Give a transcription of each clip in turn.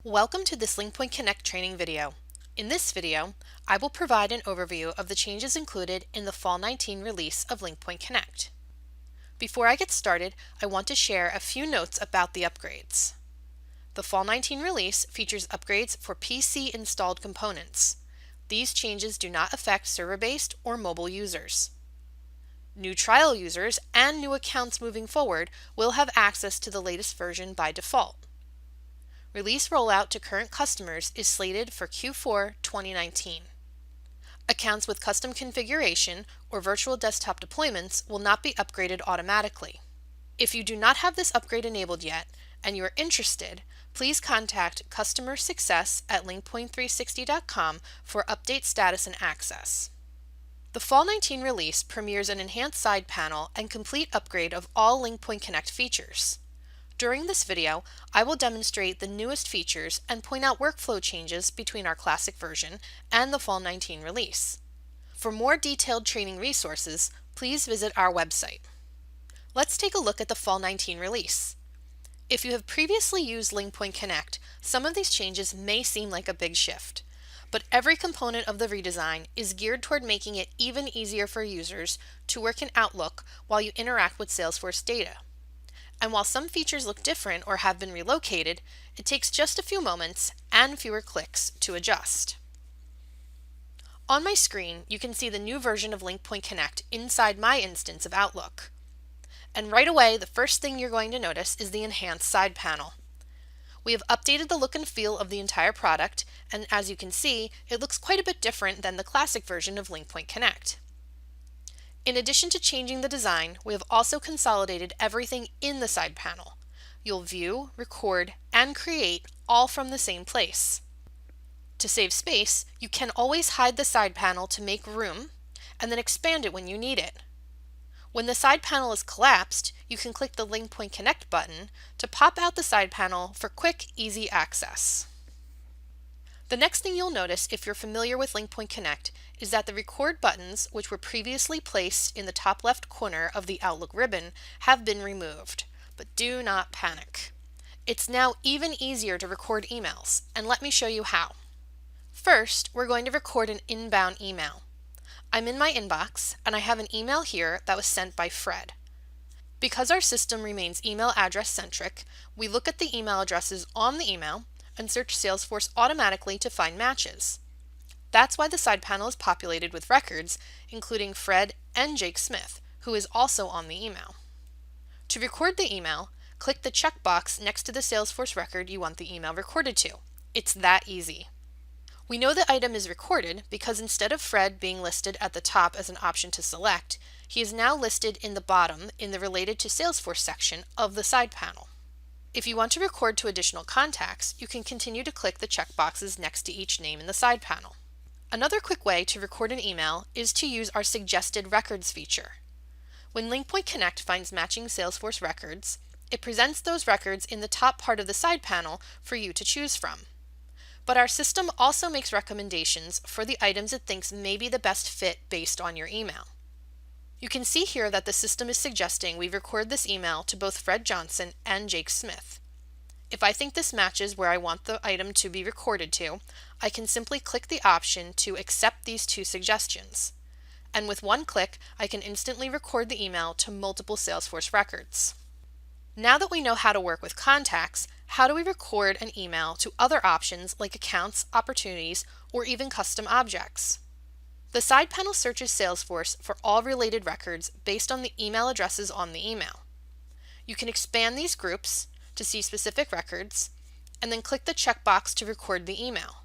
Welcome to this LinkPoint Connect training video. In this video, I will provide an overview of the changes included in the Fall 19 release of LinkPoint Connect. Before I get started, I want to share a few notes about the upgrades. The Fall 19 release features upgrades for PC installed components. These changes do not affect server-based or mobile users. New trial users and new accounts moving forward will have access to the latest version by default. Release rollout to current customers is slated for Q4 2019. Accounts with custom configuration or virtual desktop deployments will not be upgraded automatically. If you do not have this upgrade enabled yet and you are interested, please contact customer success at linkpoint360.com for update status and access. The Fall 19 release premieres an enhanced side panel and complete upgrade of all LinkPoint Connect features. During this video, I will demonstrate the newest features and point out workflow changes between our classic version and the Fall 19 release. For more detailed training resources, please visit our website. Let's take a look at the Fall 19 release. If you have previously used LinkPoint Connect, some of these changes may seem like a big shift, but every component of the redesign is geared toward making it even easier for users to work in Outlook while you interact with Salesforce data. And while some features look different or have been relocated, it takes just a few moments and fewer clicks to adjust. On my screen, you can see the new version of LinkPoint Connect inside my instance of Outlook. And right away, the first thing you're going to notice is the enhanced side panel. We have updated the look and feel of the entire product, and as you can see, it looks quite a bit different than the classic version of LinkPoint Connect. In addition to changing the design, we have also consolidated everything in the side panel. You'll view, record, and create all from the same place. To save space, you can always hide the side panel to make room, and then expand it when you need it. When the side panel is collapsed, you can click the LinkPoint Connect button to pop out the side panel for quick, easy access. The next thing you'll notice if you're familiar with LinkPoint Connect is that the record buttons, which were previously placed in the top left corner of the Outlook ribbon, have been removed. But do not panic. It's now even easier to record emails, and let me show you how. First, we're going to record an inbound email. I'm in my inbox, and I have an email here that was sent by Fred. Because our system remains email address centric, we look at the email addresses on the email and search Salesforce automatically to find matches. That's why the side panel is populated with records, including Fred and Jake Smith, who is also on the email. To record the email, click the checkbox next to the Salesforce record you want the email recorded to. It's that easy. We know the item is recorded because instead of Fred being listed at the top as an option to select, he is now listed in the bottom in the Related to Salesforce section of the side panel. If you want to record to additional contacts, you can continue to click the checkboxes next to each name in the side panel. Another quick way to record an email is to use our Suggested Records feature. When LinkPoint Connect finds matching Salesforce records, it presents those records in the top part of the side panel for you to choose from. But our system also makes recommendations for the items it thinks may be the best fit based on your email. You can see here that the system is suggesting we record this email to both Fred Johnson and Jake Smith. If I think this matches where I want the item to be recorded to, I can simply click the option to accept these two suggestions. And with one click, I can instantly record the email to multiple Salesforce records. Now that we know how to work with contacts, how do we record an email to other options like accounts, opportunities, or even custom objects? The side panel searches Salesforce for all related records based on the email addresses on the email. You can expand these groups to see specific records, and then click the checkbox to record the email.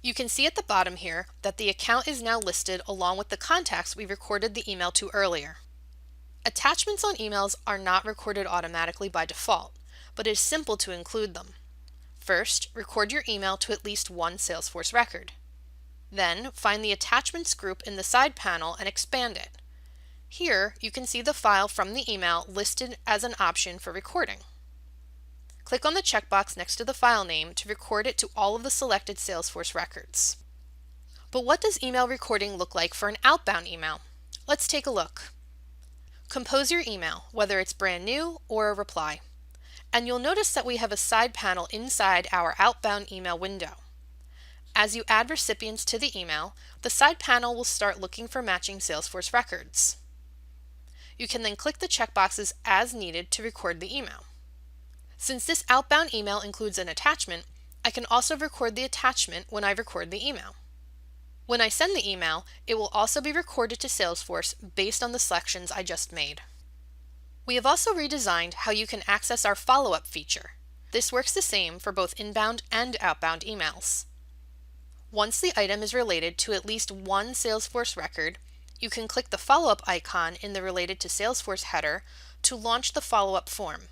You can see at the bottom here that the account is now listed along with the contacts we recorded the email to earlier. Attachments on emails are not recorded automatically by default, but it is simple to include them. First, record your email to at least one Salesforce record. Then, find the Attachments group in the side panel and expand it. Here, you can see the file from the email listed as an option for recording. Click on the checkbox next to the file name to record it to all of the selected Salesforce records. But what does email recording look like for an outbound email? Let's take a look. Compose your email, whether it's brand new or a reply. And you'll notice that we have a side panel inside our outbound email window. As you add recipients to the email, the side panel will start looking for matching Salesforce records. You can then click the checkboxes as needed to record the email. Since this outbound email includes an attachment, I can also record the attachment when I record the email. When I send the email, it will also be recorded to Salesforce based on the selections I just made. We have also redesigned how you can access our follow-up feature. This works the same for both inbound and outbound emails. Once the item is related to at least one Salesforce record, you can click the follow-up icon in the Related to Salesforce header to launch the follow-up form.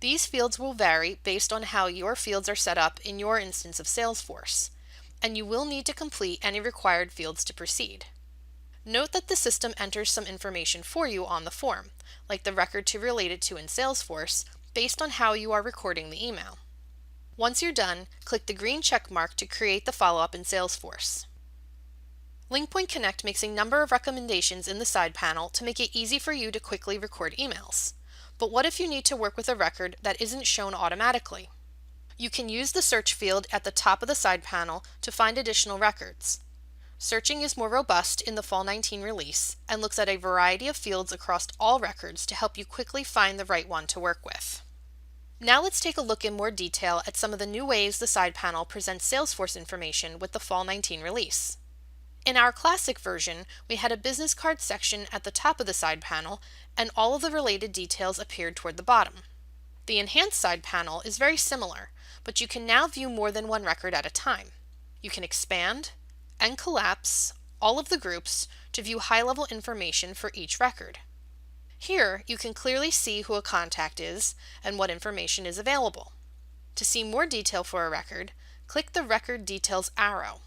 These fields will vary based on how your fields are set up in your instance of Salesforce, and you will need to complete any required fields to proceed. Note that the system enters some information for you on the form, like the record to relate it to in Salesforce, based on how you are recording the email. Once you're done, click the green check mark to create the follow-up in Salesforce. LinkPoint Connect makes a number of recommendations in the side panel to make it easy for you to quickly record emails. But what if you need to work with a record that isn't shown automatically? You can use the search field at the top of the side panel to find additional records. Searching is more robust in the Fall 19 release and looks at a variety of fields across all records to help you quickly find the right one to work with. Now let's take a look in more detail at some of the new ways the side panel presents Salesforce information with the Fall 19 release. In our classic version, we had a business card section at the top of the side panel, and all of the related details appeared toward the bottom. The enhanced side panel is very similar, but you can now view more than one record at a time. You can expand and collapse all of the groups to view high-level information for each record. Here, you can clearly see who a contact is and what information is available. To see more detail for a record, click the Record Details arrow.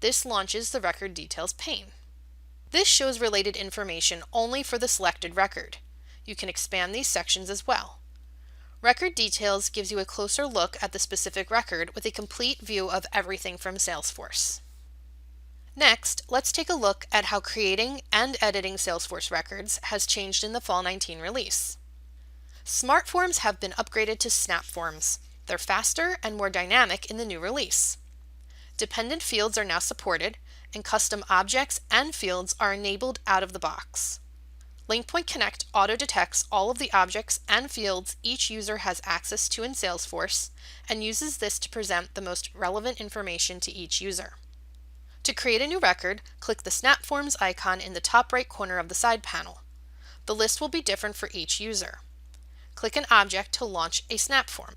This launches the Record Details pane. This shows related information only for the selected record. You can expand these sections as well. Record Details gives you a closer look at the specific record with a complete view of everything from Salesforce. Next, let's take a look at how creating and editing Salesforce records has changed in the Fall 19 release. Smart Forms have been upgraded to Snap Forms. They're faster and more dynamic in the new release. Dependent fields are now supported, and custom objects and fields are enabled out of the box. LinkPoint Connect auto-detects all of the objects and fields each user has access to in Salesforce and uses this to present the most relevant information to each user. To create a new record, click the Snap Forms icon in the top right corner of the side panel. The list will be different for each user. Click an object to launch a Snap Form.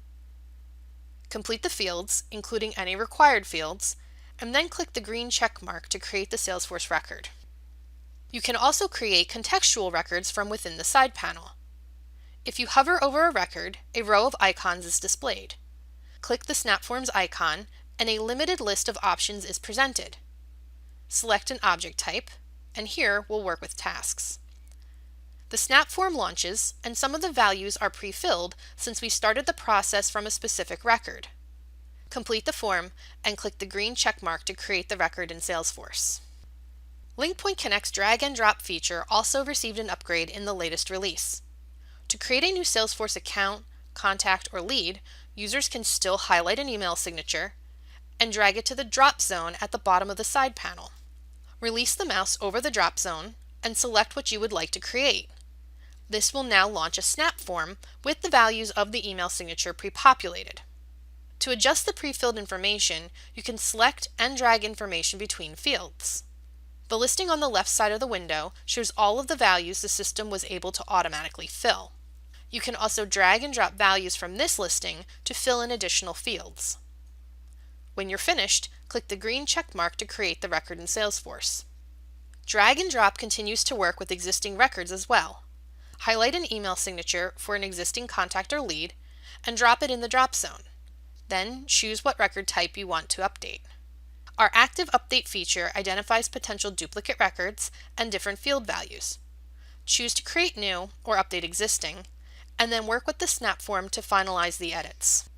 Complete the fields, including any required fields, and then click the green check mark to create the Salesforce record. You can also create contextual records from within the side panel. If you hover over a record, a row of icons is displayed. Click the Snap Forms icon, and a limited list of options is presented. Select an object type, and here we'll work with tasks. The Snap Form launches, and some of the values are pre-filled since we started the process from a specific record. Complete the form, and click the green check mark to create the record in Salesforce. LinkPoint Connect's drag and drop feature also received an upgrade in the latest release. To create a new Salesforce account, contact, or lead, users can still highlight an email signature and drag it to the drop zone at the bottom of the side panel. Release the mouse over the drop zone and select what you would like to create. This will now launch a Snap Form with the values of the email signature pre-populated. To adjust the pre-filled information, you can select and drag information between fields. The listing on the left side of the window shows all of the values the system was able to automatically fill. You can also drag and drop values from this listing to fill in additional fields. When you're finished, click the green check mark to create the record in Salesforce. Drag and drop continues to work with existing records as well. Highlight an email signature for an existing contact or lead and drop it in the drop zone. Then choose what record type you want to update. Our Active Update feature identifies potential duplicate records and different field values. Choose to create new or update existing, and then work with the Snap Form to finalize the edits.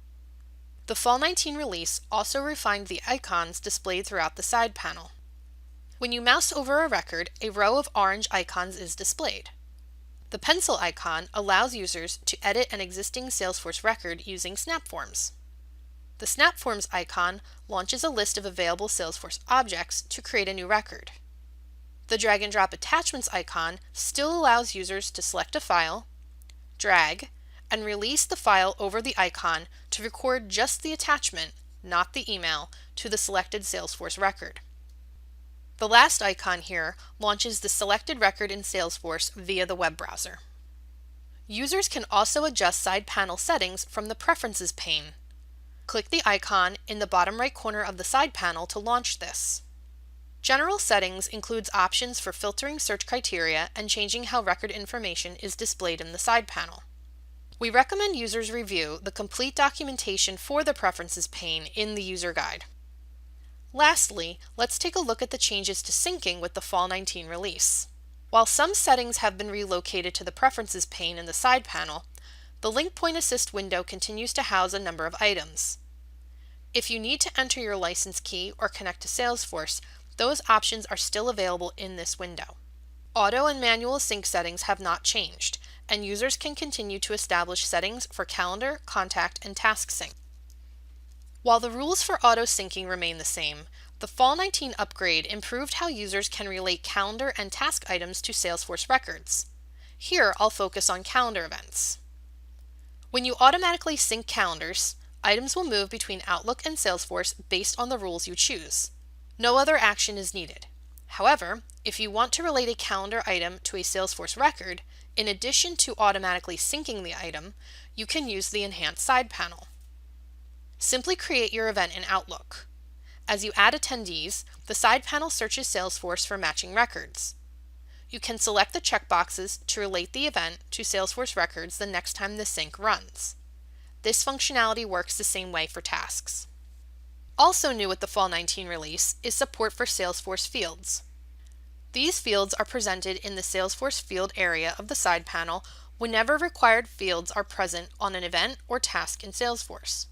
The Fall 19 release also refined the icons displayed throughout the side panel. When you mouse over a record, a row of orange icons is displayed. The pencil icon allows users to edit an existing Salesforce record using Snap Forms. The Snap Forms icon launches a list of available Salesforce objects to create a new record. The drag and drop attachments icon still allows users to select a file, drag, and release the file over the icon to record just the attachment, not the email, to the selected Salesforce record. The last icon here launches the selected record in Salesforce via the web browser. Users can also adjust side panel settings from the Preferences pane. Click the icon in the bottom right corner of the side panel to launch this. General settings includes options for filtering search criteria and changing how record information is displayed in the side panel. We recommend users review the complete documentation for the Preferences pane in the user guide. Lastly, let's take a look at the changes to syncing with the Fall 19 release. While some settings have been relocated to the Preferences pane in the side panel, the LinkPoint Assist window continues to house a number of items. If you need to enter your license key or connect to Salesforce, those options are still available in this window. Auto and manual sync settings have not changed, and users can continue to establish settings for calendar, contact, and task sync. While the rules for auto syncing remain the same, the Fall 19 upgrade improved how users can relate calendar and task items to Salesforce records. Here, I'll focus on calendar events. When you automatically sync calendars, items will move between Outlook and Salesforce based on the rules you choose. No other action is needed. However, if you want to relate a calendar item to a Salesforce record, in addition to automatically syncing the item, you can use the Enhanced side panel. Simply create your event in Outlook. As you add attendees, the side panel searches Salesforce for matching records. You can select the checkboxes to relate the event to Salesforce records the next time the sync runs. This functionality works the same way for tasks. Also new with the Fall 19 release is support for Salesforce fields. These fields are presented in the Salesforce field area of the side panel whenever required fields are present on an event or task in Salesforce.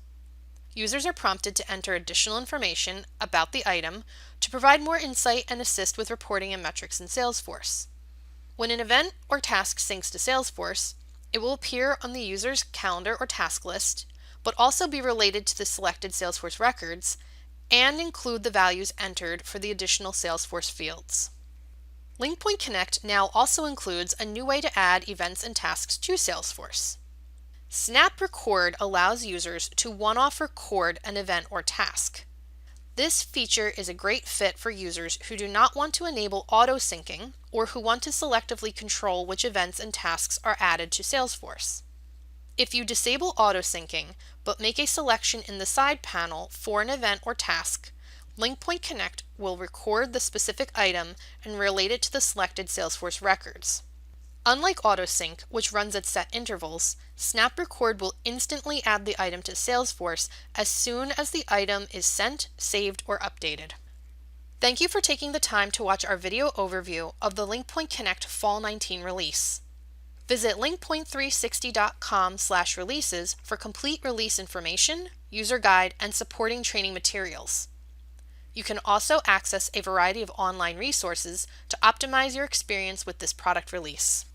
Users are prompted to enter additional information about the item to provide more insight and assist with reporting and metrics in Salesforce. When an event or task syncs to Salesforce, it will appear on the user's calendar or task list, but also be related to the selected Salesforce records and include the values entered for the additional Salesforce fields. LinkPoint Connect now also includes a new way to add events and tasks to Salesforce. Snap Record allows users to one-off record an event or task. This feature is a great fit for users who do not want to enable auto-syncing or who want to selectively control which events and tasks are added to Salesforce. If you disable auto-syncing but make a selection in the side panel for an event or task, LinkPoint Connect will record the specific item and relate it to the selected Salesforce records. Unlike AutoSync, which runs at set intervals, Snap Record will instantly add the item to Salesforce as soon as the item is sent, saved, or updated. Thank you for taking the time to watch our video overview of the LinkPoint Connect Fall 19 release. Visit linkpoint360.com/releases for complete release information, user guide, and supporting training materials. You can also access a variety of online resources to optimize your experience with this product release.